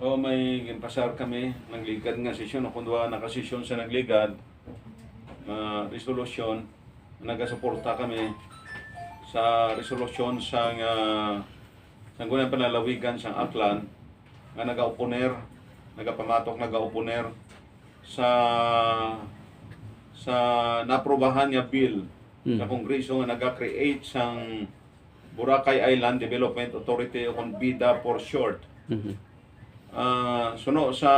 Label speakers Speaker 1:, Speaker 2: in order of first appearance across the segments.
Speaker 1: O may ginpasar kami, nagligad nga sesyon, o kundwa nakasesyon sa nagligad, resolusyon, nagasuporta kami sa resolusyon sa gunang panalawigan sa Aklan, nga nagauponer, nagapamatok nagauponer sa naprobahan nga bill sa Kongreso nga naga-create sang Boracay Island Development Authority o kung BIDA for short. Suno sa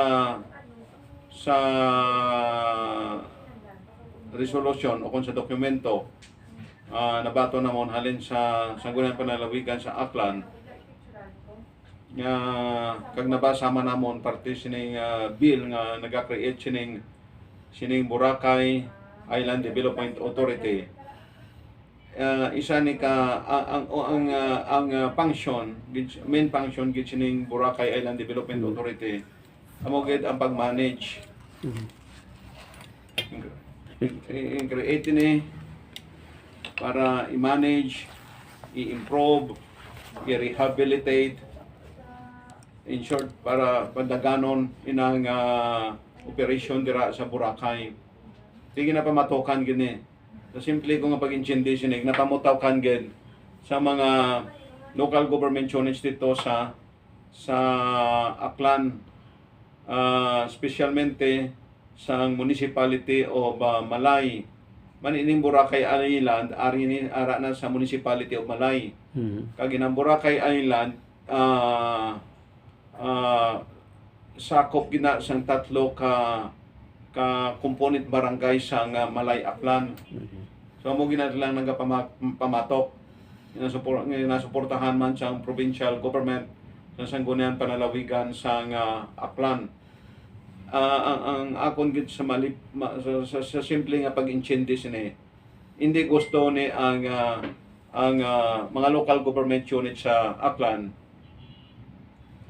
Speaker 1: resolution o kung sa dokumento nabato namon halin sa sanggunan panalawigan sa Aklan nga kag nabasa man namon parte sining bill nga naga-create sining Boracay Island Development Authority. Isa ni ka ang function, main function gid sining Boracay Island Development Authority amo gid ang pag-manage i-create ni para i-manage, i-improve, i-rehabilitate, in short para padaganon inang operation dira sa Boracay. Sige na pamatokan gini. So simple ko nga pag-intindi sinig napamutaw gid sa mga local government units dito sa Aklan, specialmente sa municipality of Malay. Manining Boracay Island ara na sa municipality of Malay. Kag inang Boracay Island sakop gina sang tatlo ka component barangay sang Malay Aklan. So mo ginadlang nagapamatok nasuportahan man sang provincial government sa sanggunian panalawigan sang Aklan. Ang akon gid sa sa simple nga pag-intindi sini hindi gusto ni ang mga local government unit sa Aklan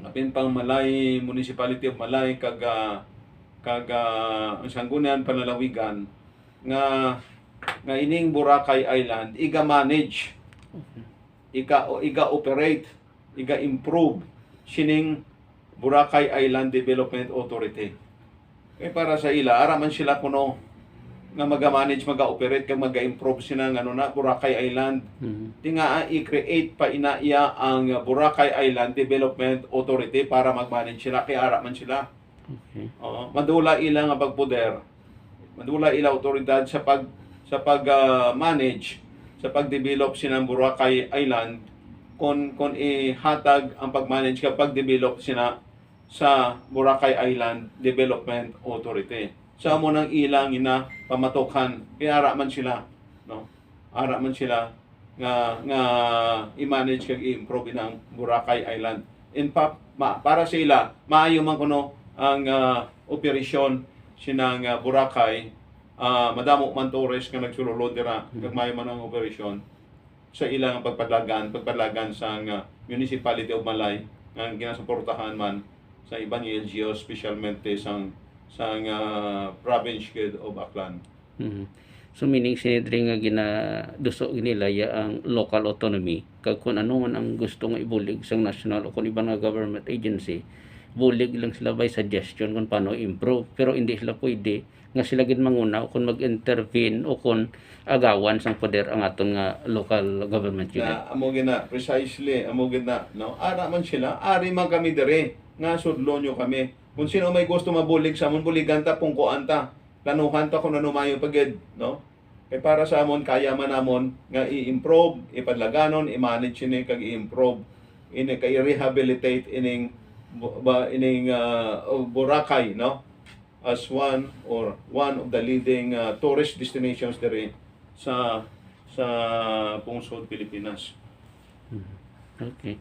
Speaker 1: apin pang Malay Municipality of Malay kag ang sanggunian panalawigan nga ining Boracay Island iga manage iga operate iga improve sining Boracay Island Development Authority. Kaya para sa ila araman sila kuno nga maga-manage, maga-operate kag maga-improve sila ng Boracay Island. Tinga i-create pa inaiya ang Boracay Island Development Authority para mag-manage sila kay araman sila.
Speaker 2: Okay.
Speaker 1: Madula ila nga pagpoder. Madula ila otoridad sa manage sa pag-develop sinang Boracay Island kung ihatag ang pag-manage kapag develop sina sa Boracay Island Development Authority. Sa mo nang ilang ina pamatokan kaya ara man sila no ara man sila nga i-manage kag i-improve ang Boracay Island. In fact para sa ila maayo man kuno ang operasyon sinang Boracay madamo man tourist nga nagsulod dira kag maayo man ang operasyon sa ilang pagpadlagan sa municipality of Malay nga ginasuportahan man sa ibang LGU specialmente sang province of Aklan.
Speaker 2: So meaning sinidri nga ginaduso nila ya ang local autonomy kag kung ano man ang gusto nga ibulig sang national o kung ibang nga government agency bulig lang sila by suggestion kung paano improve pero hindi sila pwede nga sila gid manguna o kung mag-intervene o kung agawan sang poder ang aton nga local government unit.
Speaker 1: Amo gina precisely amo gina no ara man sila ari man kami dire nga sudlo nyo kami kung sino may gusto mabulig sa amon buligan ta pungkuan ta planuhan ta kung ano mayo pagid no kay para sa amon kaya man namon nga i-improve ipadlaganon i-manage ini kag i-improve ini kay rehabilitate ining Boracay no as one of the leading tourist destinations there sa pungsod Pilipinas.
Speaker 2: Okay.